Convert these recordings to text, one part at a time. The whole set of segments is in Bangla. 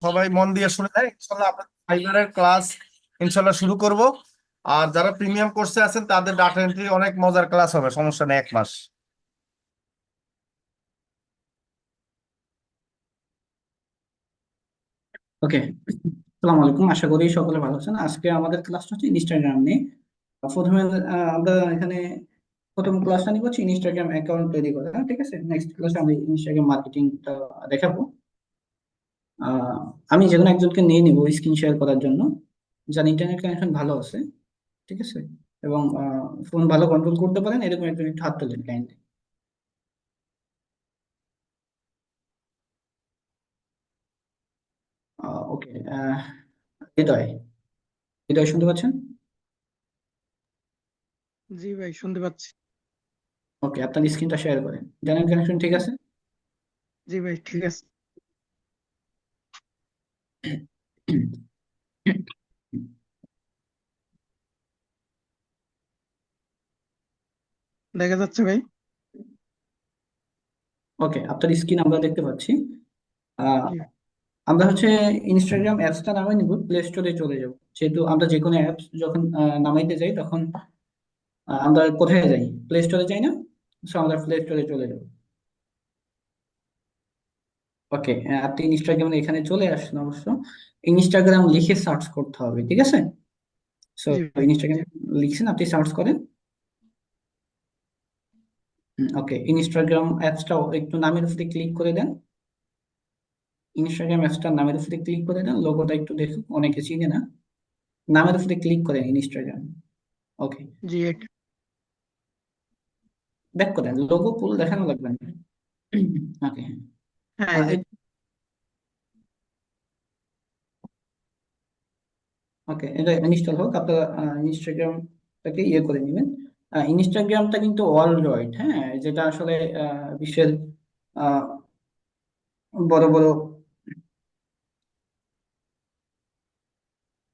সবাই মন দিয়ে শুনে নেয়, ইনশাল্লাহ আমরা ফাইবারের ক্লাস ইনশাল্লাহ শুরু করব। আর যারা প্রিমিয়াম কোর্সে আছেন তাদের ডাটা এন্ট্রি অনেক মজার ক্লাস হবে, সমস্যা নেই, 1 মাস। ওকে। আসসালামু আলাইকুম, আশা করি সকলে ভালো আছেন। আজকে আমাদের ক্লাসটা হচ্ছে ইনস্টাগ্রাম নিয়ে। প্রথমে আমরা এখানে প্রথম ক্লাসটা নিব হচ্ছে ইনস্টাগ্রাম অ্যাকাউন্ট তৈরি করা, ঠিক আছে। নেক্সট ক্লাসে আমরা ইনস্টাগ্রাম মার্কেটিংটা দেখাবো। আহ, আমি যে কোনো একজনকে নিয়ে নিব স্ক্রিন শেয়ার করার জন্য, যার ইন্টারনেট কানেকশন ভালো আছে, ঠিক আছে, এবং ফোন ভালো কন্ট্রোল করতে পারেন, এরকম একজন একটু হাত তোলেন কাইন্ডলি। ওকে। হৃদয়, হৃদয় শুনতে পাচ্ছেন? জি ভাই, শুনতে পাচ্ছি। ওকে, আপনার স্ক্রিনটা শেয়ার করেন। ইন্টারনেট কানেকশন ঠিক আছে? জি ভাই, ঠিক আছে। দেখা যাচ্ছে ভাই। ওকে, আপনার স্ক্রিন আমরা দেখতে পাচ্ছি। আহ, জি আমরা হচ্ছে ইনস্টাগ্রাম অ্যাপসটা নামাই নিব, প্লে স্টোরে চলে যাব। যেহেতু আমরা যে কোনো অ্যাপস যখন নামাইতে যাই তখন আমরা কোথায় যাই? প্লে স্টোরে যাই না? সো আমরা প্লে স্টোরে চলে যাব। ওকে, আপনি ইনস্টাগ্রাম এখানে চলে আসুন অবশ্য। ইনস্টাগ্রাম লিখে সার্চ করতে হবে, ঠিক আছে। সো জি ভাই। ইনস্টাগ্রাম লিখছেন, আপনি সার্চ করেন। ওকে, ইনস্টাগ্রাম অ্যাপসটাও একটু নামের উপরে ক্লিক করে দেন। ইনস্টাগ্রাম অ্যাপসটার নামের উপরে ক্লিক করে দেন, লোগোটা একটু দেখুন, অনেকে চিনে না। নামের উপরে ক্লিক করেন ইনস্টাগ্রাম। ওকে, জি ব্যাক করেন, লোগো পুরো দেখানো লাগবে না। ওকে, হ্যাঁ, এই যে। ওকে, এটা ইনস্টল হোক। আপনারা ইনস্টাগ্রামটাকে ইয়ে করে নেবেন। ইনস্টাগ্রামটা কিন্তু ওয়ার্ল্ড, হ্যাঁ, যেটা আসলে বিশ্বের আহ, বড় বড়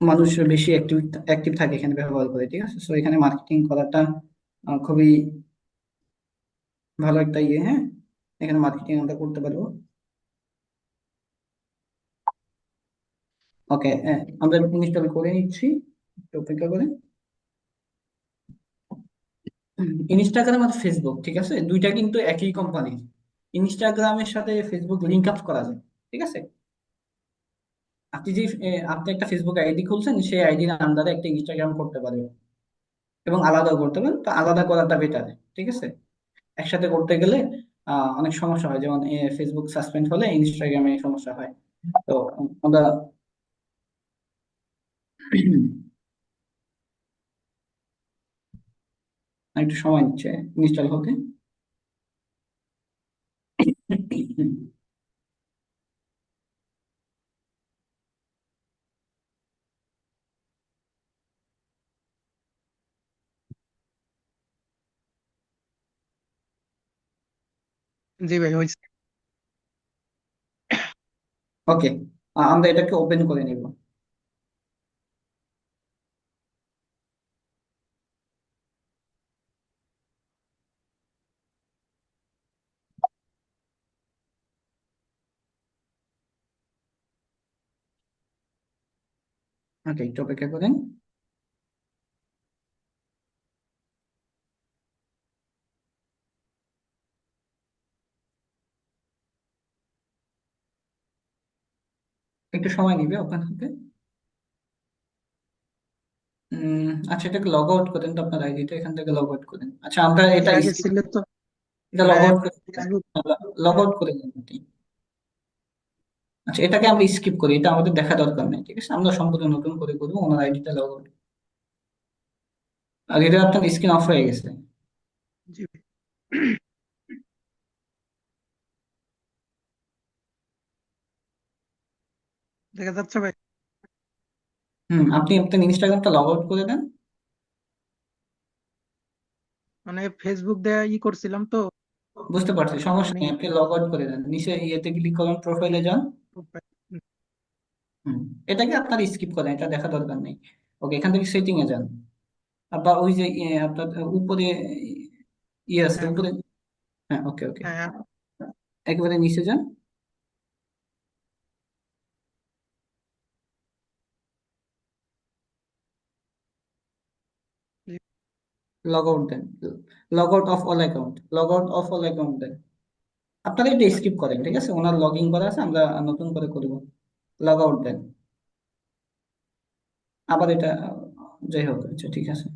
মানুষ বেশি অ্যাক্টিভ অ্যাক্টিভ থাকে এখানে ব্যবহার করে, ঠিক আছে। সো এখানে মার্কেটিং করাটা খুবই ভালো একটা ইয়ে, হ্যাঁ। এখানে মার্কেটিং আমরা করতে পারবো। ওকে, আমরা ইনস্টল করে নিচ্ছি, একটু অপেক্ষা করেন। ইনস্টাগ্রাম আর ফেসবুক, ঠিক আছে, দুইটা কিন্তু একই কোম্পানির। ইনস্টাগ্রামের সাথে ফেসবুক লিংক আপ করা যায়, ঠিক আছে। আপনি একটা ফেসবুক আইডি খুলছেন, সেই আইডির আন্ডারে একটা ইনস্টাগ্রাম করতে পারবেন, এবং আলাদাও করতে পারেন। তো আলাদা করাটা বেটার, ঠিক আছে। একসাথে করতে গেলে অনেক সমস্যা হয়, যেমন ফেসবুক সাসপেন্ড হলে ইনস্টাগ্রামে সমস্যা হয়। তো আমরা একটু সময় নিচ্ছে ইনস্টল হতে। জি ভাই, হয়েছে। ওকে, আমরা এটাকে ওপেন করে নিব। ওকে, একটু অপেক্ষা করেন। একটু সময় নিবে ওপেন হতে। আচ্ছা, এটাকে লগ আউট করেন তো, আপনার আইডিটা এখান থেকে লগ আউট করেন। আচ্ছা, আমরা এর এটা আগে ছিল তো। এটা এটা লগ আউট করে ফেসবুক। লগ আউট করে দিন আপনি। আচ্ছা, এটাকে আমরা স্কিপ করি, এটা আমাদের দেখা দরকার নেই, ঠিক আছে। আমরা সম্পূর্ণ নতুন করে করবো, ওনার আইডিটা লগ আউট। আর এটা আপনার স্ক্রিন অফ হয়ে গেছে। জি ভাই। দেখা যাচ্ছে ভাই। আপনি আপনার ইনস্টাগ্রামটা লগ আউট করে দেন। মানে ফেসবুক দিয়ে করছিলাম তো। বুঝতে পারছি, এখন সমস্যা মানে নেই, আপনি লগ আউট করে দেন, নিচে ইয়েতে ক্লিক করুন, প্রোফাইলে যান। হুম এটাকে আপনার স্কিপ করেন, এটা দেখা দরকার নেই। ওকে, এখান থেকে সেটিং এ যান। বা ওই যে আপনার উপরে ইয়ে আছে হ্যাঁ উপরে। হ্যাঁ, ওকে ওকে, হ্যাঁ। একেবারে নিচে যান। লগ আউট দেন, log out of all account, log out of all account দেন। আপনারা এটা স্কিপ করেন, ঠিক আছে? ওনার লগ ইন করা আছে, আমরা নতুন করে করব। লগ আউট দেন, আবার এটা যাই হোক, আচ্ছা ঠিক আছে।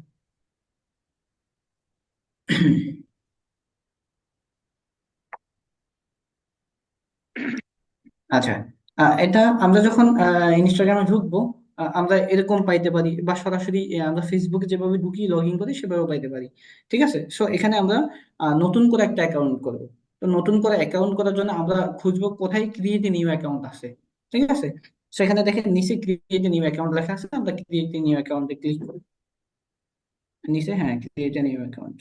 আচ্ছা, এটা আমরা যখন ইনস্টাগ্রামে ঢুকবো, আমরা এরকম পাইতে পারি, বা সরাসরি আমরা ফেসবুকে যেভাবে ঢুকি লগ ইন করি সেভাবে পাইতে পারি, ঠিক আছে? সো এখানে আমরা নতুন করে একটা অ্যাকাউন্ট করব। তো নতুন করে অ্যাকাউন্ট করার জন্য আমরা খুঁজবো কোথায় ক্রিয়েট এ নিউ অ্যাকাউন্ট আছে, ঠিক আছে? সেখানে দেখেন নিচে ক্রিয়েট এ নিউ অ্যাকাউন্ট লেখা আছে, আমরা ক্রিয়েট এ নিউ অ্যাকাউন্টে ক্লিক করি। নিচে, হ্যাঁ, create a new account.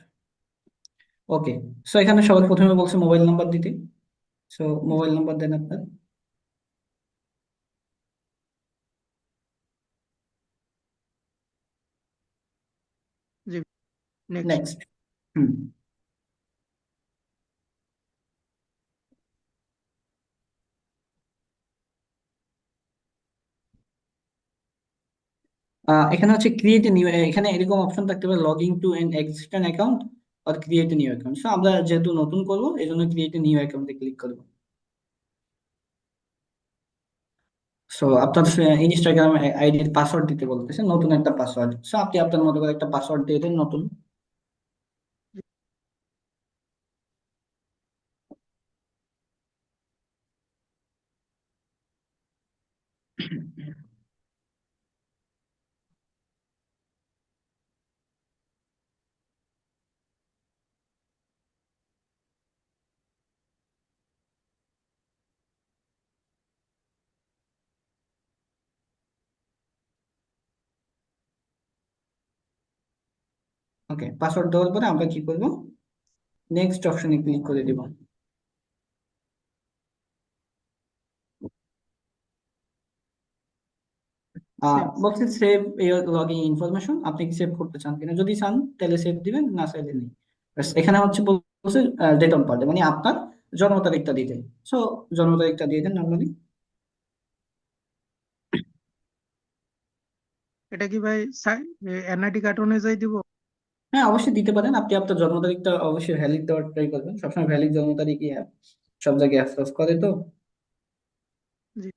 Okay, so এখানে সবার প্রথমে বলছে মোবাইল নাম্বার দিতে। সো মোবাইল নাম্বার দেন আপনার। জি, নেক্সট। নেক্সট। হুম। এখানে হচ্ছে ক্রিয়েট এ নিউ, এখানে এরকম অপশন থাকতে পারে log in to an existing account আর create a new account. So আমরা যেহেতু নতুন করবো এই জন্য ক্রিয়েট এ নিউ অ্যাকাউন্টে ক্লিক করবো। সো আপনার ইনস্টাগ্রাম আইডির পাসওয়ার্ড দিতে বলতেছে, নতুন একটা পাসওয়ার্ড। সো আপনি আপনার মতো করে একটা পাসওয়ার্ড দিয়ে দেন নতুন। ওকে, পাসওয়ার্ড দেওয়ার পরে আমরা কি করবো, নেক্সট অপশনে ক্লিক করে দিব। সেভ। বলছে সেভ ইওর লগইন ইনফরমেশন, আপনি কি সেভ করতে চান কিনা? যদি চান তাহলে সেভ দিবেন, না চাইলে নেই। ব্যাস, এখানে হচ্ছে বলছে ডেট অফ বার্থ, মানে আপনার জন্ম তারিখটা দিতে। সো জন্ম তারিখটা দিয়ে দেন নর্মালি। এটা কি ভাই এনআইডি কার্ড অনুযায়ী দিব? হ্যাঁ, অবশ্যই দিতে পারেন। আপনি আপনার জন্ম তারিখটা অবশ্যই ভ্যালিড দেওয়ার ট্রাই করবেন, সবসময় ভ্যালিড জন্ম তারিখই সব জায়গায় অ্যাক্সেস করে তো। জি,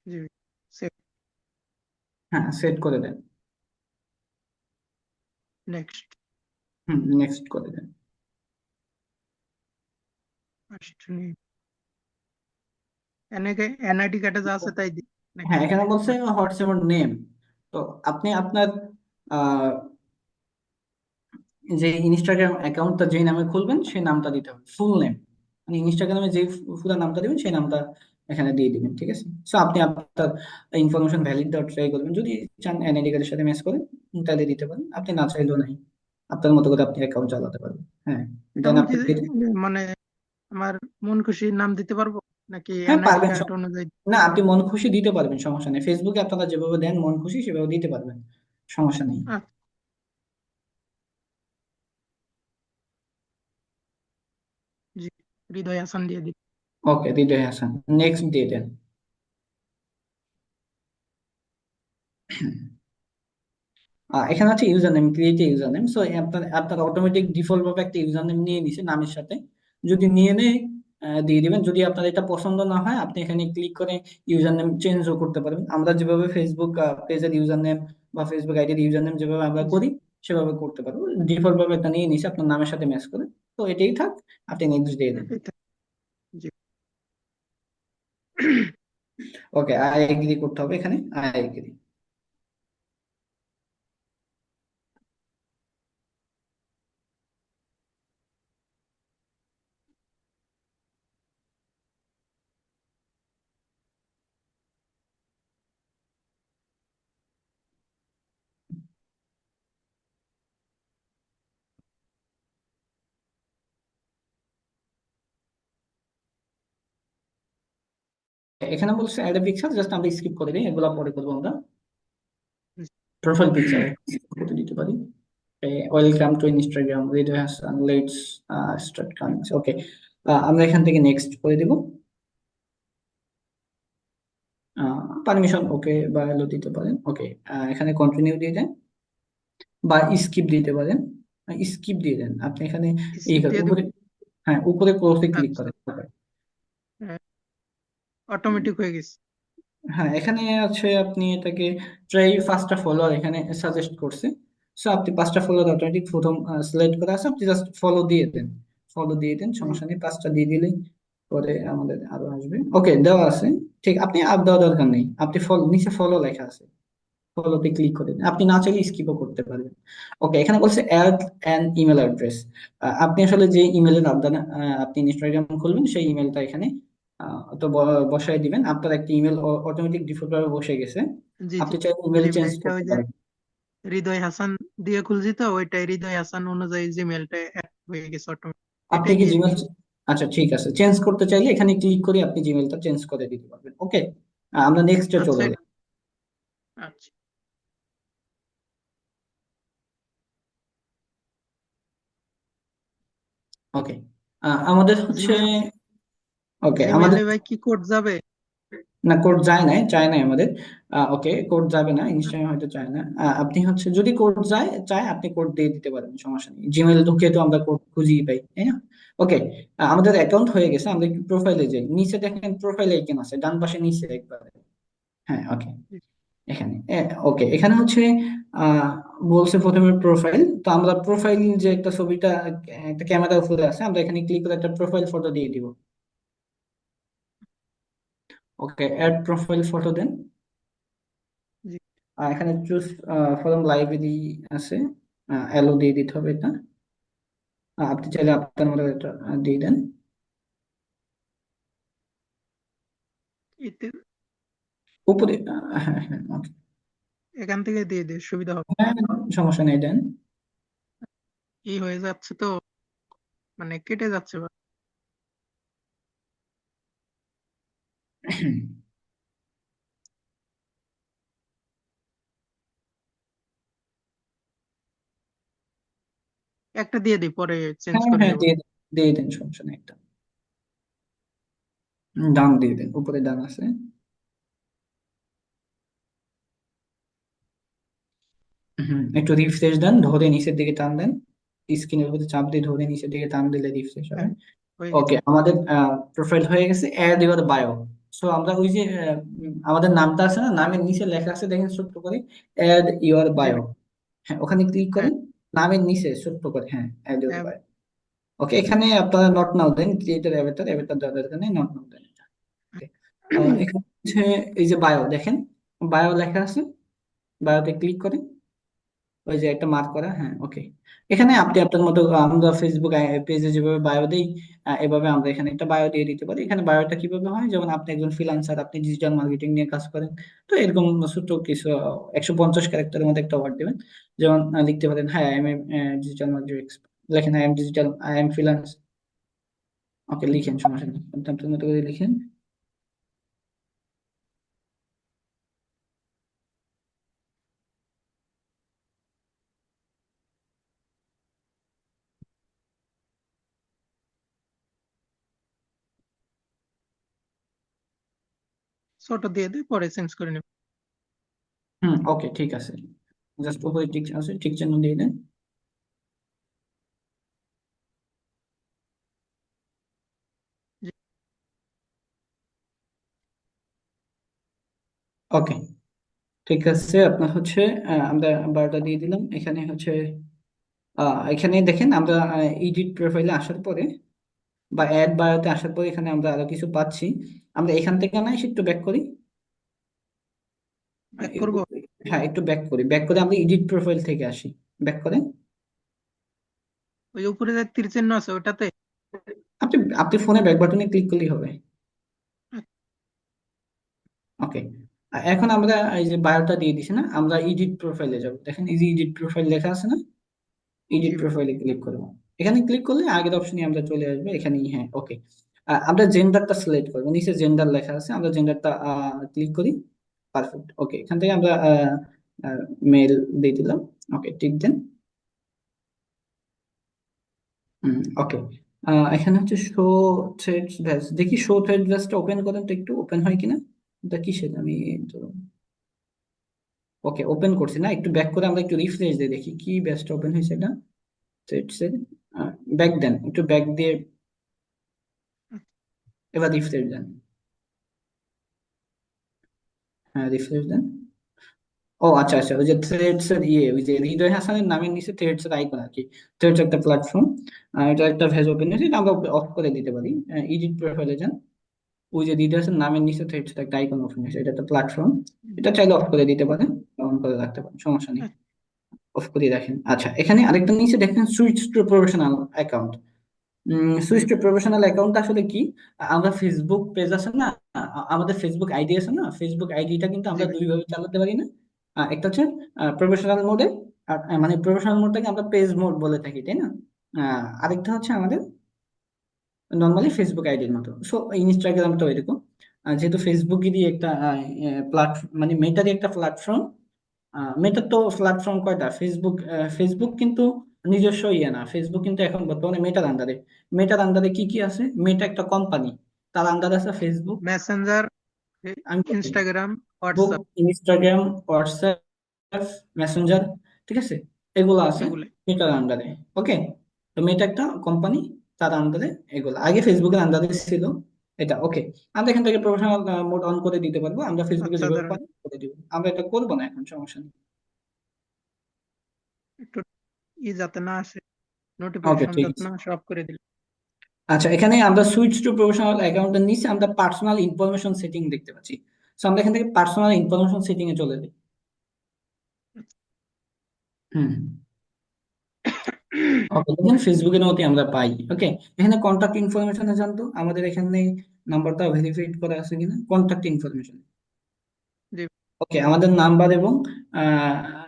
জি, সেভ। হ্যাঁ, সেট করে দেন। নেক্সট। হুম, নেক্সট করে দেন। এনআইডি কার্ডে যা আছে তাই দিই নাকি? হ্যাঁ, এখানে বলছে হোয়াটসঅ্যাপ নেম। তো আপনি আপনার আহ, যে ইনস্টাগ্রাম অ্যাকাউন্টটা যেই নামে খুলবেন সেই নামটা দিতে হবে, ফুল নেম। মানে ইনস্টাগ্রামে যে পুরো নামটা দিবেন সেই নামটা এখানে দিয়ে দিবেন, ঠিক আছে? সো আপনি আপনার ইনফরমেশন ভ্যালিড দেওয়ার ট্রাই করবেন, যদি চান এনআইডি কার্ডের সাথে ম্যাচ করে তাহলে দিতে পারেন, আপনি না চাইলেও নাই, আপনার মতো করে আপনি অ্যাকাউন্ট চালাতে পারবেন। হ্যাঁ, দেন আমি কি আপনি মানে আমার মন খুশি নাম দিতে পারবো নাকি হ্যাঁ এনআইডি পারবেন, কার্ড অনুযায়ী? না আপনি মন খুশি দিতে পারবেন, সমস্যা নেই। ফেসবুকে আপনারা যেভাবে দেন মন খুশি সেভাবে দিতে পারবেন, সমস্যা নেই। আচ্ছা, জি, হৃদয় হাসান দিয়ে দিই। ওকে, হৃদয় হাসান, নেক্সট দিয়ে দেন। এখানে আছে user name, create user name. So আপনার আপনার অটোমেটিক ডিফল্ট ভাবে একটা ইউজার নেম নিয়ে নিছে নামের সাথে, যদি নিয়ে নেয় দিয়ে দিবেন। যদি আপনার এটা পছন্দ না হয় আপনি এখানে ক্লিক করে ইউজার নেম চেঞ্জও করতে পারবেন। আমরা যেভাবে ফেসবুক পেজের ইউজার নেম বা ফেসবুক আইডির ইউজার নেম যেভাবে আমরা জি, করি সেভাবে করতে পারবো। ডিফল্ট ভাবে একটা নিয়ে নিছে আপনার নামের সাথে ম্যাচ করে, তো এটাই থাক, আপনি নেক্সট দিয়ে দেন। এটাই তো। জি। ওকে, আই এগ্রি করতে হবে এখানে, আই এগ্রি। এখানে বলছে অ্যাড এ পিকচার, জাস্ট আমরা স্কিপ করে দিই, এগুলো পরে করবো আমরা। জি। প্রোফাইল পিকচার করতে দিতে পারি। Welcome to Instagram Hridoy Hasan, let's start coming. Okay, আমরা এখান থেকে নেক্সট করে দিব। পারমিশন ওকে বা হ্যালো দিতে পারেন। ওকে, এখানে কন্টিনিউ দিয়ে দেন বা স্কিপ দিতে পারেন। স্কিপ দিয়ে দেন আপনি এখানে এই স্কিপ দিয়ে দেবো। উপরে, হ্যাঁ উপরে ক্লোজে ক্লিক আচ্ছা, করেন। অটোমেটিক হয়ে গেছে। হ্যাঁ এখানে আছে আপনি এটাকে ট্রাই পাঁচটা ফলোয়ার এখানে সাজেস্ট করছে। সো আপনি পাঁচটা ফলোয়ার অটোমেটিক প্রথম সিলেক্ট করা আছে, আপনি জাস্ট ফলো দিয়ে দেন। ফলো দিয়ে দেন, জি, সমস্যা নেই, পাঁচটা দিয়ে দিলেই পরে আমাদের আরো আসবে। ওকে, দেওয়া আছে। ঠিক, আপনি আর দেওয়া দরকার নেই, আপনি ফলো নিচে ফলো লেখা আছে, ফলোতে ক্লিক করে দিন। আপনি না চাইলে স্কিপও করতে পারবেন। ওকে, এখানে বলছে অ্যাড অ্যান ইমেল অ্যাড্রেস। আপনি আসলে যে ইমেলের আবেদন আপনি ইনস্টাগ্রাম খুলবেন সেই ইমেলটা এখানে বসাই দিবেন। আপনার একটা ইমেল অটোমেটিক ডিফল্ট ভাবে বসে গেছে, জি, জি। আপনি চাইলে ইমেল জি ভাই, চেঞ্জ এটা করতে ওই যে পারেন। হৃদয় হাসান দিয়ে খুলছি, তো ওইটাই হৃদয় হাসান অনুযায়ী জিমেলটা অ্যাড হয়ে গেছে অটোমেটিক। আপনি এটাই কি দিয়ে জিমেল, দিই। আচ্ছা ঠিক আছে, চেঞ্জ করতে চাইলে এখানে ক্লিক করে আপনি জিমেলটা চেঞ্জ করে দিতে পারবেন। ওকে, আমরা নেক্সটে আচ্ছা, চলে যাই। আচ্ছা। ওকে, আমাদের হচ্ছে, জিমেল ওকে আমাদের, জিমেলে ভাই কি কোড যাবে? না কোড চায় নাই আমাদের। ওকে, কোড যাবে না, ইনস্টাগ্রাম হয়তো চায় না। আপনি হচ্ছে যদি কোড চায় আপনি কোড দিয়ে দিতে পারেন, সমস্যা নেই। জিমেল ঢুকে তো আমরা কোড খুঁজেই পাই, তাই না? ওকে, আমাদের অ্যাকাউন্ট হয়ে গেছে, আমরা একটু প্রোফাইলে যাই। নিচে দেখেন প্রোফাইল আইকন আছে ডান পাশে নিচে একবারে। হ্যাঁ ওকে, এখানে ওকে, এখানে হচ্ছে আহ বলছে প্রথমে প্রোফাইল। তো আমরা প্রোফাইল যে একটা ছবিটা একটা ক্যামেরা উপরে আছে, আমরা এখানে ক্লিক করে একটা প্রোফাইল ফটো দিয়ে দিব। ওকে, অ্যাড প্রোফাইল ফটো দেন। জি, এখানে চুজ ফ্রম লাইব্রেরি আছে, অ্যালো দিয়ে দিতে হবে এটা। আপনি চাইলে আপনার মতো এটা দিয়ে দেন। এতে উপরে হ্যাঁ হ্যাঁ okay। এখান থেকে দিয়ে দিই, সুবিধা হবে। হ্যাঁ সমস্যা নেই, দেন। কি হয়ে যাচ্ছে তো, মানে কেটে যাচ্ছে বা একটা দিয়ে দিই, পরে চেঞ্জ হ্যাঁ করে হ্যাঁ নেব। দিয়ে দেন, সমস্যা নেই একটা। ডান দিয়ে দেন, উপরে ডান আছে। একটু রিফ্রেশ দেন, ধরে নিচের দিকে টান দেন। স্ক্রিনের উপরে চাপ দিয়ে ধরে নিচের দিকে টান দিলে রিফ্রেশ হবে। হ্যাঁ, হয়ে ওকে, গেছে। আমাদের প্রোফাইল হয়ে গেছে। Add your bio. সো আমরা ওই যে আমাদের নামটা আছে না, নামের নিচে লেখা আছে দেখেন ছোট্ট করে, অ্যাড ইউর জি বায়ো। ভাই। হ্যাঁ ওখানে ক্লিক হ্যাঁ, করেন, নামের নিচে ছোট্ট করে, হ্যাঁ অ্যাড ইউর হ্যাঁ, বায়ো। ওকে, এখানে আপনারা নট নাও দেন, ক্রিয়েটের অ্যাভাটার অ্যাভাটার দেওয়ার দরকার নেই, নট নাও দেন। Okay, এখানে হচ্ছে এই যে বায়ো দেখেন, বায়ো লেখা আছে, বায়োতে ক্লিক করেন। ওই যে একটা মার্ক করা, হ্যাঁ ওকে। এখানে আপনি আপনার মতো, আমরা ফেসবুক পেজে যেভাবে বায়ো দেই, এভাবে আমরা এখানে একটা বায়ো দিয়ে দিতে পারি। এখানে বায়োটা কিভাবে হয়, যেমন আপনি একজন ফ্রিল্যান্সার, আপনি ডিজিটাল মার্কেটিং নিয়ে কাজ করেন, তো এরকম ছোট কিছু 150 ক্যারেক্টারের মধ্যে একটা ওয়ার্ড দেবেন। যেমন লিখতে পারেন, হ্যাঁ I am digital marketing expert, লেখেন আই এম ফ্রিল্যান্স। ওকে লিখেন, সমস্যা নেই, আপনি আপনার মতো করে লিখেন। ছোট দিয়ে দিই, পরে চেঞ্জ করে নেব। ওকে ঠিক আছে, জাস্ট উপরে টিক আছে, ঠিক চিহ্ন দিয়ে দেন। জি, ওকে ঠিক আছে, আপনার হচ্ছে আমরা বারোটা দিয়ে দিলাম। এখানে হচ্ছে এখানে দেখেন আমরা এডিট প্রোফাইলে আসার পরে বা অ্যাড বায়োতে আসার পরে এখানে আমরা আরো কিছু পাচ্ছি। আমরা এখান থেকে না এসে একটু ব্যাক করি। ব্যাক করব। হ্যাঁ একটু ব্যাক করে আমরা এডিট প্রোফাইল থেকে আসি। ব্যাক করেন। ওই যে উপরে যে তীর চিহ্ন আছে ওটাতে। আপনি আপনি ফোনে ব্যাক বাটনে ক্লিক করলেই হবে। ওকে, এখন আমরা এই যে বায়োটা দিয়ে দিছি না, আমরা এডিট প্রোফাইলে যাব। দেখেন এই যে এডিট প্রোফাইল লেখা আছে না, জি এডিট ভাই। প্রোফাইলে ক্লিক করবো। এখানে ক্লিক করলে আগের অপশনে আমরা চলে আসবে এখানেই, হ্যাঁ ওকে। আমরা জেন্ডারটা সিলেক্ট করবো, নিচে জেন্ডার লেখা আছে, আমরা জেন্ডারটা ক্লিক করি। পারফেক্ট, ওকে, এখান থেকে আমরা মেল দিয়ে দিলাম। ওকে টিক দেন। ওকে, এখানে হচ্ছে শো থ্রেডস ব্যাস, দেখি শো থ্রেড ব্যাসটা ওপেন করেন তো, একটু ওপেন হয় কিনা। এটা কিসের, আমি তো ওকে ওপেন করছি না, একটু ব্যাক করে আমরা একটু রিফ্রেশ দিয়ে দেখি কি ব্যাসটা ওপেন হয়েছে এটা থ্রেডস এর। ব্যাক দেন, একটু ব্যাক দিয়ে এবার রিফ্রেশ দেন। হ্যাঁ রিফ্রেশ দেন। ও আচ্ছা আচ্ছা, ওই যে থ্রেডস এর ওই যে হৃদয় হাসানের নামের নিচে থ্রেডস এর আইকন আর কি। থ্রেডস একটা প্ল্যাটফর্ম, এটা একটা ভেজ ওপেন হয়েছে, এটা আমরা অফ করে দিতে পারি। এডিট প্রোফাইলে যান, ওই যে হৃদয় হাসান নামের নিচে থ্রেডস একটা আইকন ওপেন হয়েছে, এটা একটা প্ল্যাটফর্ম, এটা চাইলে অফ করে দিতে পারেন, অন করে রাখতে পারেন, সমস্যা নেই। অফ করে রাখেন। আচ্ছা, এখানে আরেকটা নিচে দেখেন switch to professional account. Switch to professional account আসলে কি? আমরা ফেসবুক পেজ আছে না, আমাদের ফেসবুক আইডি আছে না, ফেসবুক আইডিটা কিন্তু জি আমরা ভাই। দুই ভাবে চালাতে পারি না। একটা হচ্ছে প্রফেশনাল মোডে, আর মানে প্রফেশনাল মোডটাকে আমরা পেজ মোড বলে থাকি, তাই না? আরেকটা হচ্ছে আমাদের নর্মালি ফেসবুক আইডির মতো। সো ইনস্টাগ্রামটা এরকম, যেহেতু ফেসবুকেরই একটা প্ল্যাটফর্ম, মানে মেটারই একটা প্ল্যাটফর্ম। মেটার তো প্ল্যাটফর্ম কয়টা, ফেসবুক ফেসবুক কিন্তু নিজস্ব ইয়ে না, ফেসবুক কিন্তু এখন বর্তমানে মেটার আন্ডারে। মেটার আন্ডারে কি কি আছে, মেটা একটা কোম্পানি, তার আন্ডারে আছে ফেসবুক, মেসেঞ্জার, আমি বলছি, ইনস্টাগ্রাম, বুক, হোয়াটসঅ্যাপ, ইনস্টাগ্রাম, হোয়াটসঅ্যাপ, মেসেঞ্জার, ঠিক আছে, এগুলো আছে এগুলাই। মেটার আন্ডারে। ওকে, তো মেটা একটা কোম্পানি, তার আন্ডারে এগুলো, আগে ফেসবুকের আন্ডারে ছিল এটা। ওকে, আমরা এখান থেকে প্রফেশনাল মোড অন করে দিতে পারবো, আমরা ফেসবুকে যেভাবে বাচ্চাদের পারি করে দিব, আমরা এটা করবো না এখন, সমস্যা নেই। একটু যাতে না আসে, ওকে নোটিফিকেশন ঠিক যাতে আছে। না আসে, অফ করে দিলে। আচ্ছা, এখানে আমরা সুইচ টু প্রফেশনাল অ্যাকাউন্টের নিচে আমরা পার্সোনাল ইনফরমেশন সেটিং দেখতে পাচ্ছি। সো আমরা এখান থেকে পার্সোনাল ইনফরমেশন সেটিং এ চলে যাই। হুম, ওকে, দেখেন ফেসবুকের মতই আমরা পাই। ওকে, এখানে কন্টাক্ট ইনফরমেশনে যান তো, আমাদের এখানে নাম্বারটা ভেরিফাইড করা আছে কিনা, কন্টাক্ট ইনফরমেশন। জি। ওকে, আমাদের নাম্বার এবং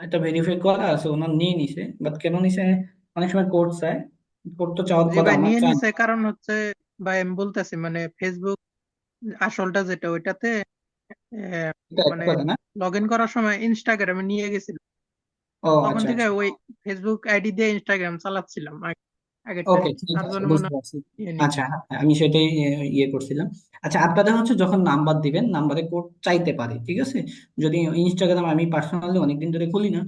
এটা ভেরিফাই করা আছে, ওনার নিয়ে নিছে, বাট কেন নিছে, অনেক সময় কোড চায়, কোড তো চাওয়ার জি কথা ভাই, আমার নিয়ে চায় না। নিছে, কারণ হচ্ছে ভাই আমি বলতেছি মানে ফেসবুক আসলটা যেটা ওইটাতে এটা এক মানে কথা না। লগ ইন করার সময় ইনস্টাগ্রামে নিয়ে গেছিল, ও তখন আচ্ছা থেকে আচ্ছা। ওই ফেসবুক আইডি দিয়ে ইনস্টাগ্রাম চালাচ্ছিলাম আগেরটা, ওকে ঠিক তার আছে, জন্য মনে বুঝতে হয় পারছি। নিয়ে নিছে। আচ্ছা হ্যাঁ, আমি সেটাই ইয়ে করছিলাম। আচ্ছা, আপনারা হচ্ছে যখন নাম্বার দিবেন, নাম্বারে কোড চাইতে পারে, ঠিক আছে। যদি ইনস্টাগ্রাম আমি পার্সোনালি অনেকদিন ধরে খুলি না,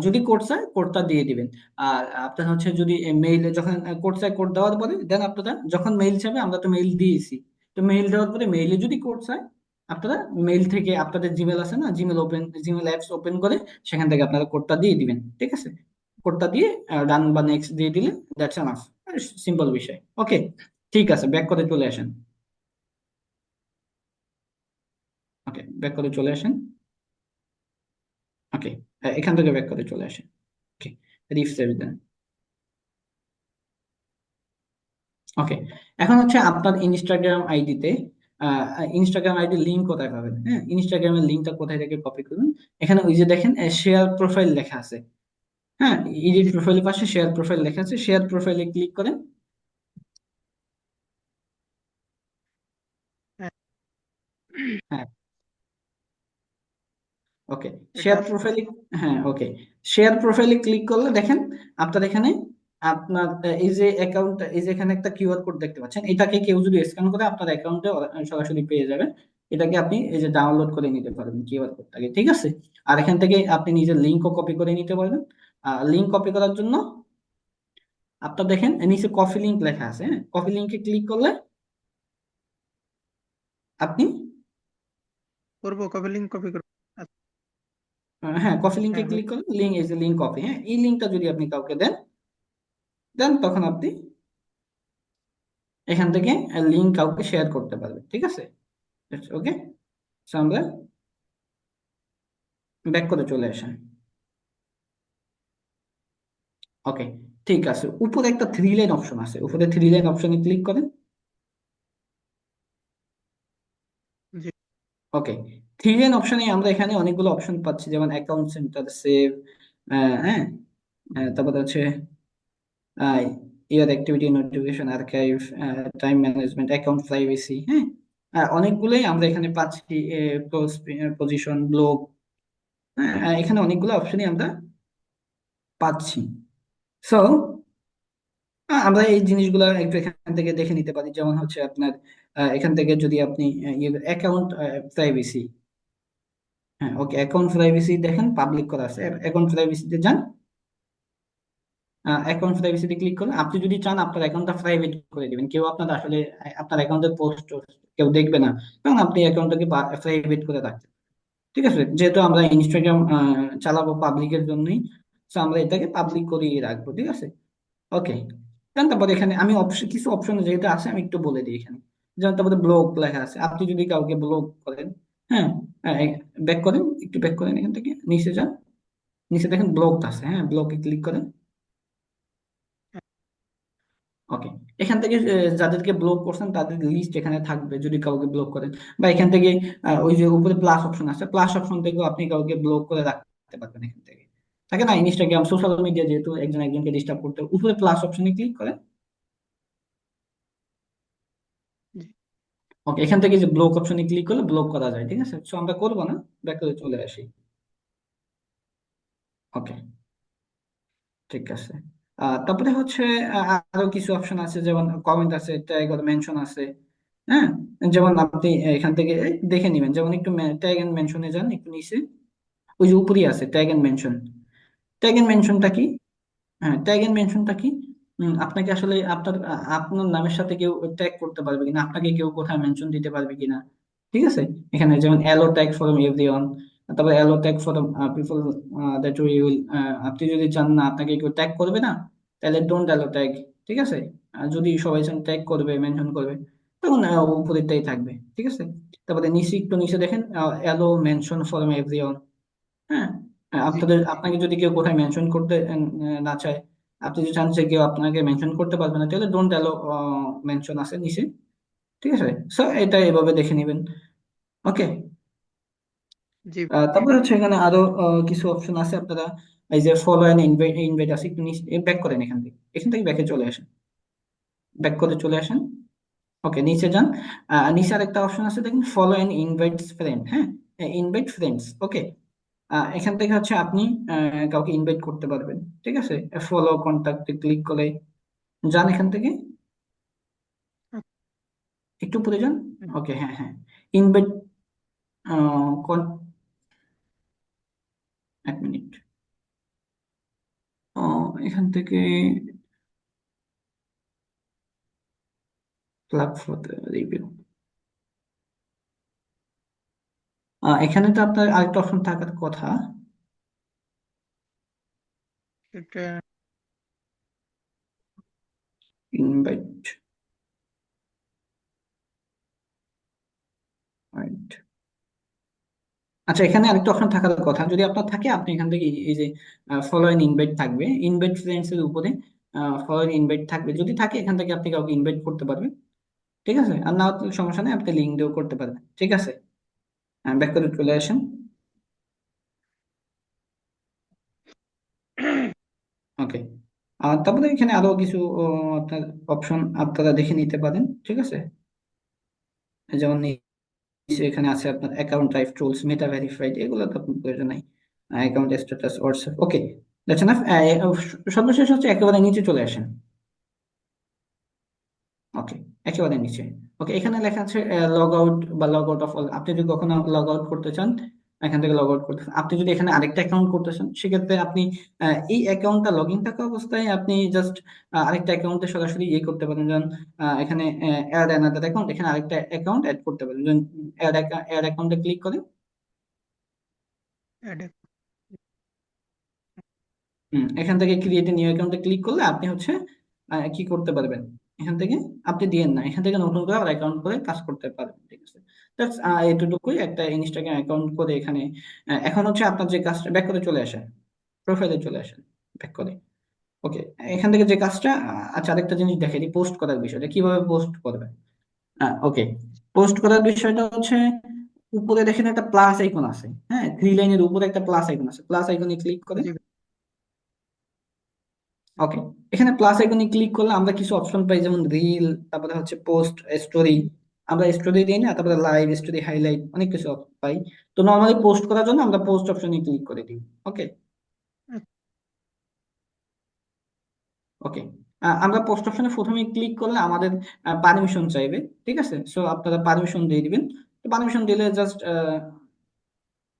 যদি কোড চায় কোডটা দিয়ে দিবেন। আর আপনার হচ্ছে যদি মেইলে যখন কোড চায়, কোড দেওয়ার পরে দেন আপনারা যখন মেইল চাবে, আমরা তো মেইল দিয়েছি, তো মেইল দেওয়ার পরে মেইলে যদি কোড চায়, আপনারা মেইল থেকে আপনাদের জিমেল আছে না, জিমেল অ্যাপস ওপেন করে সেখান থেকে আপনারা কোডটা দিয়ে দিবেন, ঠিক আছে। কোডটা দিয়ে রান বা নেক্সট দিয়ে দিলে দ্যাটস এনাফ, সিম্পল বিষয়। ওকে, ঠিক আছে, ব্যাক করে চলে আসেন। ওকে, ব্যাক করে চলে আসেন। ওকে, এখান থেকে ব্যাক করে চলে আসেন। ওকে, রিফ্রেশ দেন। ওকে, এখন হচ্ছে আপনার ইনস্টাগ্রাম আইডিতে, ইনস্টাগ্রাম আইডি লিঙ্ক কোথায় পাবেন, হ্যাঁ, ইনস্টাগ্রামের লিঙ্কটা কোথায় থেকে কপি করবেন। এখানে ওই যে দেখেন শেয়ার প্রোফাইল লেখা আছে, হ্যাঁ, এডিট জি। প্রোফাইলের পাশে শেয়ার প্রোফাইল লেখা আছে, শেয়ার প্রোফাইলে ক্লিক করেন। হ্যাঁ, হ্যাঁ, ওকে, এটা শেয়ার আসছে। প্রোফাইলে, হ্যাঁ ওকে, শেয়ার প্রোফাইলে ক্লিক করলে দেখেন আপনার এখানে আপনার এই যে অ্যাকাউন্ট, এই যে এখানে একটা কিউআর কোড দেখতে পাচ্ছেন, এটাকে কেউ যদি স্ক্যান করে আপনার অ্যাকাউন্টে সরাসরি পেয়ে যাবেন। এটাকে আপনি এই যে ডাউনলোড করে নিতে পারবেন কিউআর কোডটাকে, ঠিক আছে। আর এখান থেকে আপনি নিজের লিঙ্কও কপি করে নিতে পারবেন। লিঙ্ক কপি করার জন্য আপনার দেখেন নিচে কপি লিঙ্ক লেখা আছে, হ্যাঁ, কপি লিঙ্কে ক্লিক করলে আপনি করবো, কপি লিঙ্ক কপি করবো। আচ্ছা, হ্যাঁ, কপি লিঙ্কে হ্যাঁ ক্লিক করলে লিঙ্ক, এই যে লিঙ্ক কপি, হ্যাঁ, এই লিঙ্কটা যদি আপনি কাউকে দেন, দেন তখন আপনি এখান থেকে লিঙ্ক কাউকে শেয়ার করতে পারবে, ঠিক আছে। ওকে, আমরা ব্যাক করে চলে আসেন। ওকে, ঠিক আছে, উপরে একটা থ্রি লাইন অপশন আছে, উপরে থ্রি লাইন অপশনে ক্লিক করেন। জি। ওকে, থ্রি লাইন অপশনে আমরা এখানে অনেকগুলো অপশন পাচ্ছি, যেমন অ্যাকাউন্ট সেন্টার, সেভ, হ্যাঁ, তারপরে হচ্ছে your activity notification, archive, time management, account privacy, হ্যাঁ, অনেকগুলোই আমরা এখানে পাচ্ছি, পজিশন, ব্লগ, হ্যাঁ, এখানে অনেকগুলো অপশনই আমরা পাচ্ছি। সো আমরা এই জিনিসগুলো একটু এখান থেকে দেখে নিতে পারি, যেমন হচ্ছে আপনার এখান থেকে যদি আপনি অ্যাকাউন্ট প্রাইভেসি, হ্যাঁ ওকে, অ্যাকাউন্ট প্রাইভেসি দেখেন পাবলিক করা আছে, অ্যাকাউন্ট প্রাইভেসিতে যান। অ্যাকাউন্ট প্রাইভেসিতে ক্লিক করলে আপনি যদি চান আপনার অ্যাকাউন্টটা প্রাইভেট করে দিবেন, কেউ আপনার আসলে আপনার অ্যাকাউন্টের পোস্ট কেউ দেখবে না, কারণ আপনি অ্যাকাউন্টটাকে প্রাইভেট করে রাখতে, ঠিক আছে, যেহেতু আমরা ইনস্টাগ্রাম চালাবো পাবলিকের জন্যই, তো আমরা এটাকে পাবলিক করিয়ে রাখবো, ঠিক আছে। ওকে, দেন তারপরে এখানে আমি অপশন, কিছু অপশন যেটা আছে আমি একটু বলে দিই এখানে। যেমন তারপরে ব্লগ লেখা আছে, আপনি যদি কাউকে ব্লগ করেন, হ্যাঁ, ব্যাক করেন, একটু ব্যাক করেন, এখান থেকে নিচে যান, নিচে দেখেন ব্লগ আছে, হ্যাঁ ব্লগে ক্লিক করেন। ওকে, এখান থেকে যাদেরকে ব্লক করছেন তাদের লিস্ট এখানে থাকবে যদি কাউকে ব্লক করেন, বা এখান থেকে ওই যে উপরে প্লাস অপশন আছে, প্লাস অপশন থেকেও আপনি কাউকে ব্লক করে রাখতে পারবেন এখান থেকে। থাকে না ইনস্টাগ্রাম সোশ্যাল মিডিয়া, যেহেতু একজন একজনকে ডিস্টার্ব করতে, উপরে প্লাস অপশনে ক্লিক করেন। জি ওকে, এখান থেকে যে ব্লক অপশনে ক্লিক করলে ব্লক করা যায়, ঠিক আছে, সো আমরা করবো না, ব্যাক করে চলে আসি। ওকে, ঠিক আছে। তারপরে হচ্ছে আরো কিছু অপশন আছে, যেমন কমেন্ট আছে, ট্যাগ আর মেনশন আছে, হ্যাঁ, যেমন আপনি এখান থেকে দেখে নেবেন, যেমন একটু ট্যাগ এন্ড মেনশনে যান একটু নিচে, ওই যে উপরেই আছে tag and mention. Tag and মেনশনটা কি? হ্যাঁ, ট্যাগ এন্ড মেনশনটা কি? আপনাকে আসলে আপনার আপনার নামের সাথে কেউ ট্যাগ করতে পারবে কিনা, আপনাকে কেউ কোথায় মেনশন দিতে পারবে কিনা, ঠিক আছে। এখানে যেমন অ্যালো ট্যাগ ফর এভরিওয়ান, তারপরে allow tag for people that will, আপনি যদি চান না আপনাকে কেউ ট্যাগ করবে না, তাহলে ডোন্ট অ্যালো ট্যাগ, ঠিক আছে। আর যদি সবাই চান ট্যাগ করবে মেনশন করবে, তখন উপরেরটাই থাকবে, ঠিক আছে। তারপরে নিচে একটু নিচে দেখেন অ্যালো মেনশন ফর এভরিওয়ান, হ্যাঁ, জি আপনাকে যদি কেউ কোথায় মেনশন করতে না চায়, আপনি যদি চান যে কেউ আপনাকে মেনশন করতে পারবে না, তাহলে ডোন্ট অ্যালো মেনশন আছে নিচে, ঠিক আছে। সো এটা এভাবে দেখে নেবেন। ওকে, জি তারপরে হচ্ছে এখানে আরো কিছু অপশন আছে আপনারা, এই যে ফলো এন্ড ইনভাইট, ইনভাইট আছে, একটু ব্যাক করেন এখান থেকে, এখান থেকে ব্যাকে চলে আসেন, ব্যাক করে চলে আসেন। ওকে, নিচে যান, নিচে আরেকটা অপশন আছে দেখুন, ফলো এন্ড ইনভাইট ফ্রেন্ড, হ্যাঁ, ইনভাইট ফ্রেন্ডস, ওকে। এখান থেকে হচ্ছে আপনি কাউকে ইনভাইট করতে পারবেন, ঠিক আছে। ফলো কন্টাক্টে ক্লিক করে যান এখান থেকে, একটু উপরে যান। ওকে, হ্যাঁ হ্যাঁ, ইনভাইট, এক মিনিট, এখান থেকে ক্লাব ফর রিভিউ, এখানে তো আপনার আরেকটা অপশন থাকার কথা, এটা ইনভাইট, আচ্ছা, এখানে আরেকটা অপশন থাকার কথা, যদি আপনার থাকে আপনি এখান থেকে এই যে ফলো এন্ড ইনভাইট থাকবে, ইনভাইট ফ্রেন্ডস এর উপরে ফলো এন্ড ইনভাইট থাকবে, যদি থাকে এখান থেকে আপনি কাউকে ইনভাইট করতে পারবেন, ঠিক আছে। আর না হলে সমস্যা নেই, আপনি লিঙ্ক দিয়েও করতে পারবেন, ঠিক আছে। ব্যাক করে চলে আসেন। ওকে, আর তারপরে এখানে আরো কিছু আপনার অপশন আপনারা দেখে নিতে পারেন, ঠিক আছে। যেমন নিচে এখানে আছে আপনার অ্যাকাউন্ট টাইপ টুলস, মেটা ভেরিফাইড, এগুলো তো আপনার প্রয়োজন নাই, অ্যাকাউন্ট স্ট্যাটাস হোয়াটসঅ্যাপ, ওকে, দেখছেন না। সর্বশেষ হচ্ছে একেবারে নিচে চলে আসেন। ওকে, একেবারে নিচে। ওকে, এখানে লেখা আছে লগ আউট বা লগ আউট অফ অল, আপনি যদি কখনো লগ আউট করতে চান এখান থেকে লগ আউট করতে, আপনি যদি এখানে আরেকটা অ্যাকাউন্ট করতে চান সেক্ষেত্রে আপনি এই অ্যাকাউন্টটা লগ ইন থাকা অবস্থায় আপনি জাস্ট আরেকটা অ্যাকাউন্টে সরাসরি ইয়ে করতে পারেন, যেমন এখানে অ্যাড অ্যানাদার অ্যাকাউন্ট, এখানে আরেকটা অ্যাকাউন্ট অ্যাড করতে পারেন, যেমন অ্যাড অ্যাকাউন্টে ক্লিক করে, অ্যাড এখান থেকে ক্রিয়েট নিউ অ্যাকাউন্টে ক্লিক করলে আপনি হচ্ছে কি করতে পারবেন, এখান থেকে আপনি দিয়েন না, এখান থেকে নতুন করে অ্যাকাউন্ট করে কাজ করতে পারবেন, ঠিক আছে। জাস্ট এতটুকুই, একটা ইনস্টাগ্রাম অ্যাকাউন্ট করে এখানে এখন হচ্ছে আপনার যে কাজটা, ব্যাক করে চলে আসেন, প্রোফাইলে চলে আসেন, ব্যাক করে। ওকে, এখান থেকে যে কাজটা আচ্ছা, আরেকটা জিনিস দেখে দিই, পোস্ট করার বিষয়টা কিভাবে পোস্ট করবেন। ওকে, পোস্ট করার বিষয়টা হচ্ছে উপরে দেখেন একটা প্লাস আইকন আছে, হ্যাঁ, থ্রি লাইনের উপরে একটা প্লাস আইকন আছে, প্লাস আইকনে ক্লিক করে। জি ওকে, এখানে প্লাস আইকনে ক্লিক করলে আমরা কিছু অপশন পাই, যেমন রিল, তারপরে হচ্ছে পোস্ট স্টোরি, আমরা স্টোরি দিই না, তারপরে লাইভ স্টোরি, হাইলাইট, অনেক কিছু পাই। তো নর্মালি পোস্ট করার জন্য আমরা পোস্ট অপশনে ক্লিক করে দিই। ওকে, ওকে, আমরা পোস্ট অপশনে প্রথমে ক্লিক করলে আমাদের পারমিশন চাইবে, ঠিক আছে? সো আপনারা পারমিশন দিয়ে দিবেন। পারমিশন দিলে জাস্ট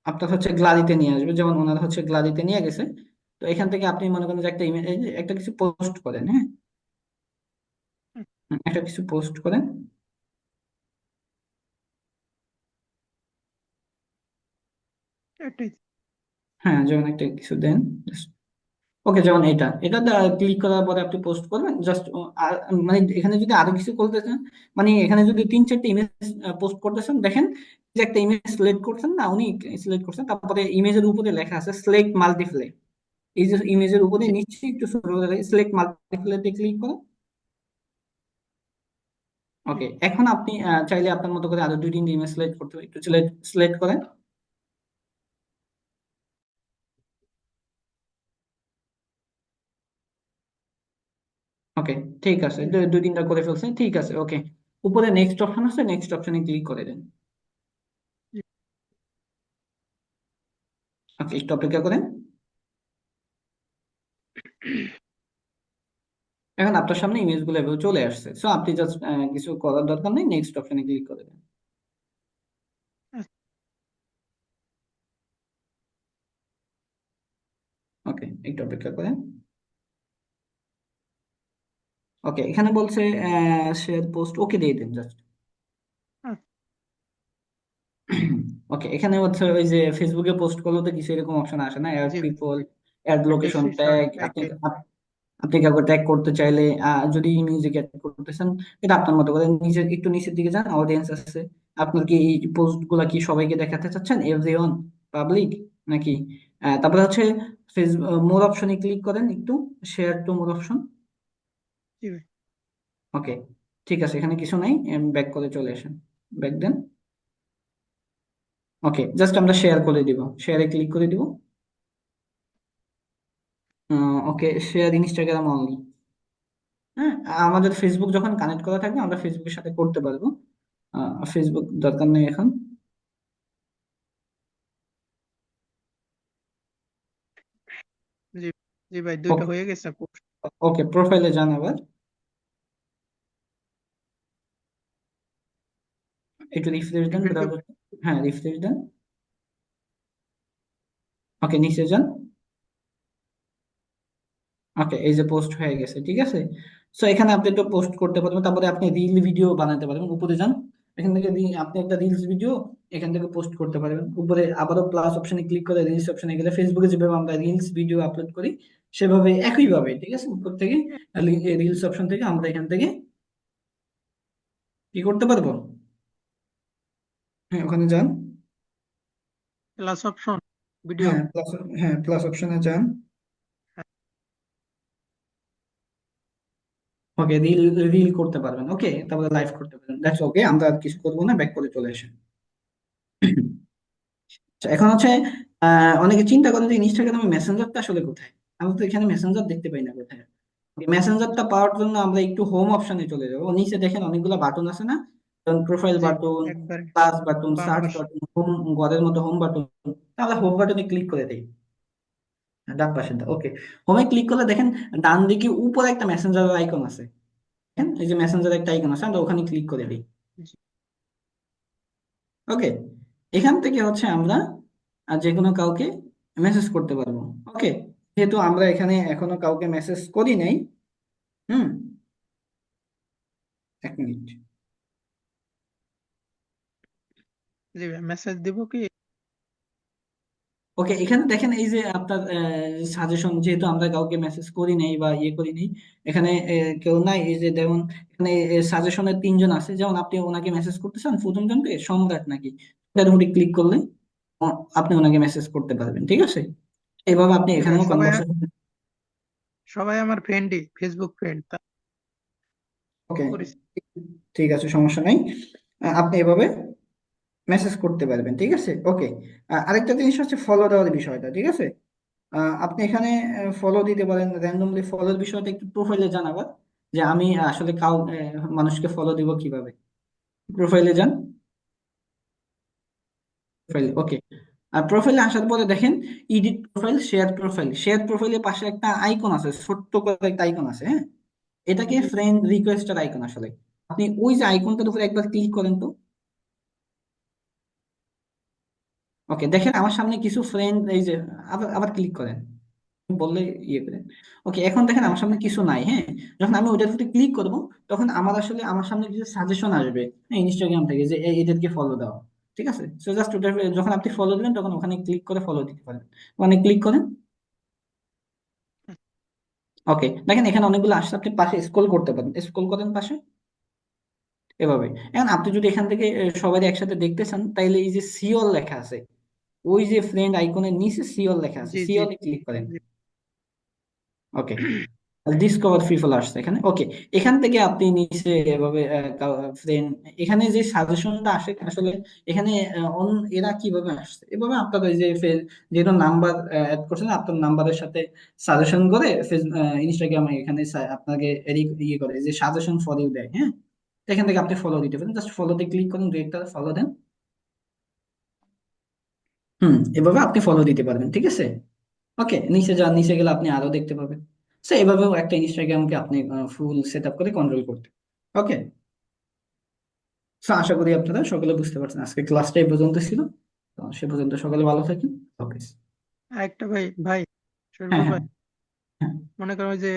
আপনার হচ্ছে গ্যালারিতে নিয়ে আসবে, যেমন ওনার হচ্ছে গ্যালারিতে নিয়ে গেছে। তো এখান থেকে আপনি মনে করেন যে একটা ইমেজ, একটা কিছু পোস্ট করেন, হ্যাঁ, একটা কিছু পোস্ট করেন। এটাই। হ্যাঁ, যেমন একটা কিছু দেন। ওকে, যেমন এটা ক্লিক করার পরে আপনি পোস্ট করবেন জাস্ট। মানে এখানে যদি আরো কিছু করতে চান, মানে এখানে যদি 3-4টা ইমেজ পোস্ট করতেছেন, দেখেন যে একটা ইমেজ সিলেক্ট করছেন না, উনি সিলেক্ট করছেন, তারপরে ইমেজের উপরে লেখা আছে সিলেক্ট মাল্টিপ্লে। এই যে ইমেজের উপরে জি নিচে একটু ছোট করে সিলেক্ট মাল্টিপ্লেতে ক্লিক করুন। জি ওকে, এখন আপনি চাইলে আপনার মতো করে আরো 2-3টা ইমেজ সিলেক্ট করতে হবে, একটু সিলেক্ট করেন। ওকে, ঠিক আছে, জি 2-3টা করে ফেলছেন, ঠিক আছে। ওকে, উপরে নেক্সট অপশন আছে, নেক্সট অপশনে ক্লিক করে দেন। জি। ওকে, একটু অপেক্ষা করেন। এখন আপনার সামনে ইমেজগুলো এভাবে চলে আসছে, সো আপনি জাস্ট কিছু করার দরকার নেই, নেক্সট অপশনে ক্লিক করে দেন। আচ্ছা, ওকে, একটু অপেক্ষা করেন। ওকে, এখানে বলছে শেয়ার পোস্ট, ওকে দিয়ে দিন জাস্ট। আচ্ছা, ওকে, এখানে হচ্ছে ওই যে ফেসবুকে পোস্ট করলে তো কিছু এরকম অপশন আসে না, অ্যাড জি ভাই। People, add location description tag. আপনি আপনি কাউকে ট্যাগ করতে চাইলে যদি মিউজিক অ্যাড করতেছেন, এটা আপনার মতো করে নিচে একটু নিচের দিকে যান, অডিয়েন্স আছে। আপনার কি এই পোস্ট গুলা কি সবাইকে দেখাতে চাচ্ছেন, এভরিওয়ান, পাবলিক, নাকি? তারপরে হচ্ছে ফেসবুক মোর অপশনে ক্লিক করেন একটু, শেয়ার টু মোর অপশন। জি ভাই। ওকে, ঠিক আছে, এখানে কিছু নাই, ব্যাক করে চলে আসেন, ব্যাক দেন। ওকে, জাস্ট আমরা শেয়ার করে দিব, শেয়ারে ক্লিক করে দিব। ওকে, শেয়ার ইনস্টাগ্রাম অনলি। হ্যাঁ, আমাদের ফেসবুক যখন কানেক্ট করা থাকবে আমরা ফেসবুকের সাথে করতে পারবো। ফেসবুক দরকার নেই এখন। জি জি ভাই, দুইটা ওকে, হয়ে গেছে পোস্ট। ওকে, প্রোফাইলে যান আবার, একটু রিফ্রেশ দেন রিফ্রেশ দেব। ব্রাউজার। হ্যাঁ, রিফ্রেশ দেন। ওকে, নিচে যান। ওকে, এই যে পোস্ট হয়ে গেছে, ঠিক আছে। সো এখানে আপনি একটা পোস্ট করতে পারবেন, তারপরে আপনি রিল ভিডিও বানাতে পারবেন। উপরে যান, এখান থেকে আপনি একটা রিলস ভিডিও এখান থেকে পোস্ট করতে পারবেন। উপরে আবারও প্লাস অপশনে ক্লিক করে রিলস অপশনে গেলে ফেসবুকে যেভাবে আমরা রিলস ভিডিও আপলোড করি সেভাবে একইভাবে, ঠিক আছে, উপর থেকে রিলস অপশন থেকে আমরা এখান থেকে কি করতে পারবো। হ্যাঁ, ওখানে যান। Plus option, video. হ্যাঁ, প্লাস, হ্যাঁ, প্লাস অপশনে যান। ওকে, রিল রিল করতে পারবেন, ওকে, তারপরে লাইভ করতে পারবেন, দ্যাটস ওকে, আমরা আর কিছু করবো না, ব্যাক করে চলে আসেন। আচ্ছা, এখন হচ্ছে অনেকে চিন্তা করেন যে ইনস্টাগ্রামে মেসেঞ্জারটা আসলে কোথায়। আমরা তো এখানে মেসেঞ্জার দেখতে পাই না কোথায়। মেসেঞ্জারটা পাওয়ার জন্য আমরা একটু হোম অপশনে চলে যাবো, নিচে দেখেন অনেকগুলো বাটন আছে না, যেমন প্রোফাইল জি বাটন, একবারে প্লাস বাটন, বাম সার্চ পাশে। বাটন, হোম, ঘরের মতো হোম বাটন। আমরা হোম বাটনে ক্লিক করে দিই, ডান পাশে, ওকে। হোমে ক্লিক করলে দেখেন ডান দিকে উপরে একটা মেসেঞ্জারের আইকন আছে, দেখেন এই যে মেসেঞ্জারের একটা আইকন আছে, আমরা ওখানে ক্লিক করে দিই। জি ওকে, এখান থেকে হচ্ছে আমরা যে কোনো কাউকে মেসেজ করতে পারবো। ওকে, যেহেতু আমরা এখানে এখনো কাউকে মেসেজ করি নাই। হুম, এক মিনিট। জি ভাই, মেসেজ দিব কি? ওকে, এখানে দেখেন এই যে আপনার সাজেশন, যেহেতু আমরা কাউকে মেসেজ করি নাই বা ইয়ে করি নাই, এখানে কেউ নাই, এই যে যেমন এখানে সাজেশনের 3জন আছে, যেমন আপনি ওনাকে মেসেজ করতে চান, প্রথম জনকে সম্রাট নাকি, এটার উপরে ক্লিক করলে আপনি ওনাকে মেসেজ করতে পারবেন, ঠিক আছে। এইভাবে আপনি জি ভাই, এখানেও সবাই কনভারসেশন। সবাই আমার ফ্রেন্ডই, ফেসবুক ফ্রেন্ড, তা ওকে, করেছি। ঠিক আছে, সমস্যা নাই। আপনি এভাবে মেসেজ করতে পারবেন, ঠিক আছে। ওকে, আরেকটা জিনিস হচ্ছে ফলো দেওয়ার বিষয়টা, ঠিক আছে। আপনি এখানে ফলো দিতে পারেন র্যান্ডমলি। ফলোর বিষয়টা একটু প্রোফাইলে জানাবার, যে আমি আসলে মানুষকে ফলো দিব কিভাবে। প্রোফাইলে যান, প্রোফাইল, ওকে। আর প্রোফাইলে আসার পরে দেখেন edit profile, share profile. Share প্রোফাইলের পাশে একটা আইকন আছে, ছোট্ট করে একটা আইকন আছে, হ্যাঁ। এটাকে ফ্রেন্ড রিকোয়েস্টের আইকন আসলে। আপনি ওই যে আইকনটার উপরে একবার ক্লিক করেন তো। ওকে, দেখেন আমার সামনে কিছু ফ্রেন্ড, এই যে আবার আবার ক্লিক করেন, বললে ইয়ে করেন। ওকে, এখন দেখেন আমার সামনে কিছু নাই। হ্যাঁ, যখন আমি ওইটার উপরে ক্লিক করব তখন আমার আসলে আমার সামনে কিছু সাজেশন আসবে, হ্যাঁ, ইনস্টাগ্রাম থেকে যে এদেরকে ফলো দাও। ঠিক আছে, সো জাস্ট ওটা যখন আপনি ফলো দিবেন তখন ওখানে ক্লিক করে ফলো দিতে পারেন। ওখানে ক্লিক করেন। ওকে, দেখেন এখানে অনেকগুলো আসছে, আপনি পাশে স্ক্রল করতে পারেন, স্ক্রল করেন পাশে এভাবে। এখন আপনি যদি এখান থেকে সবাই একসাথে দেখতে চান তাইলে এই যে সিওল লেখা আছে, ওই যে ফ্রেন্ড আইকনের নিচে সিওল লেখা আছে, জি জি সিওলে ক্লিক করেন। জি। ওকে, ডিসকভার পিপল আসছে এখানে। ওকে, এখান থেকে আপনি নিচে এভাবে ফ্রেন্ড, এখানে যে সাজেশনটা আসে আসলে এখানে এরা কিভাবে আসছে এভাবে আপনার ওই যে যেহেতু নাম্বার অ্যাড করছেন আপনার নাম্বারের সাথে সাজেশন করে ইনস্টাগ্রামে এখানে আপনাকে ইয়ে করে যে সাজেশন ফর ইউ দেয়। হ্যাঁ, তো এখান থেকে আপনি ফলো দিতে পারেন, জাস্ট ফলোতে ক্লিক করুন, দু একটা ফলো দেন। এভাবে আপনি ফলো দিতে পারবেন, ঠিক আছে। ওকে, নিচে যান, নিচে গেলে আপনি আরো দেখতে পাবেন। সো এভাবেও একটা ইনস্টাগ্রামকে আপনি ফুল সেট আপ করে কন্ট্রোল করতে। ওকে, সো আশা করি আপনারা সকলে বুঝতে পারছেন, আজকে ক্লাসটা এই পর্যন্ত ছিল। তো সে পর্যন্ত সকলে ভালো থাকেন। ওকে। আরেকটা ভাই ভাই হ্যাঁ, শরীফুল হ্যাঁ, ভাই, হ্যাঁ। মনে করো যে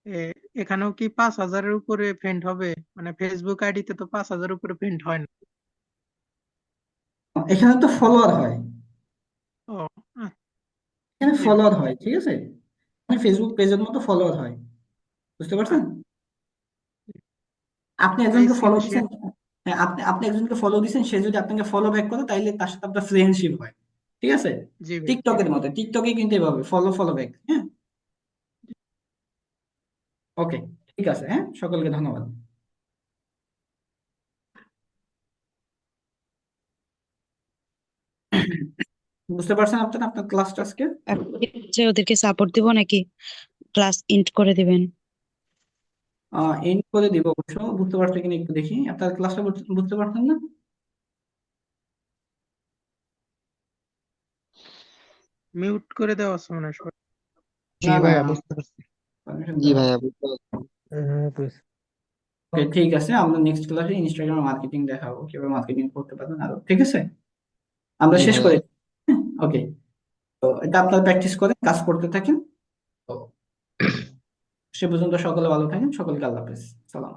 এ, এখানেও কি 5,000-এর উপরে ফ্রেন্ড হবে? মানে ফেসবুক আইডিতে তো 5,000-এর উপরে ফ্রেন্ড হয় না। এখানে তো ফলোয়ার হয়, ও আচ্ছা, এখানে জি ভাই। ফলোয়ার হয়, ঠিক আছে। মানে ফেসবুক পেজের মতো ফলোয়ার হয়, বুঝতে পারছেন। আচ্ছা, আপনি ভাই একজনকে ফলো স্ক্রিনে দিচ্ছেন, হ্যাঁ, আপনি আপনি একজনকে ফলো দিচ্ছেন, সে যদি আপনাকে ফলো ব্যাক করে তাইলে তার সাথে আপনার ফ্রেন্ডশিপ হয়, ঠিক আছে। জি ভাই জি টিকটকের ভাই। মতো, টিকটকে কিন্তু এভাবে ফলো ফলো ব্যাক। হ্যাঁ, ওকে, ঠিক আছে। হ্যাঁ, সকলকে ধন্যবাদ। বুঝতে পারছেন আপনারা আপনার ক্লাসটা আজকে। এখন কি হচ্ছে, ওদেরকে সাপোর্ট দিব নাকি ক্লাস ইন্ট করে দিবেন? এন্ড করে দিব অবশ্য, বুঝতে পারছেন কিনা একটু দেখি আপনার ক্লাসটা বুঝতে পারছেন না। মিউট করে দেওয়া আছে মনে হয় সবাই। জি না, না, ভাইয়া বুঝতে পারছি। পারমিশন জি দেওয়া আছে। ভাইয়া বুঝতে পারছি। বুঝছি। ওকে, ঠিক আছে, আমরা নেক্সট ক্লাসে ইনস্টাগ্রাম মার্কেটিং দেখাবো, কিভাবে মার্কেটিং করতে পারবেন আরো, ঠিক আছে। আমরা জি শেষ ভাইয়া। করে, ওকে, তো এটা আপনারা প্র্যাকটিস করেন, কাজ করতে থাকেন। তো সে পর্যন্ত সকলে ভালো থাকেন, সকলকে আল্লাহ হাফেজ।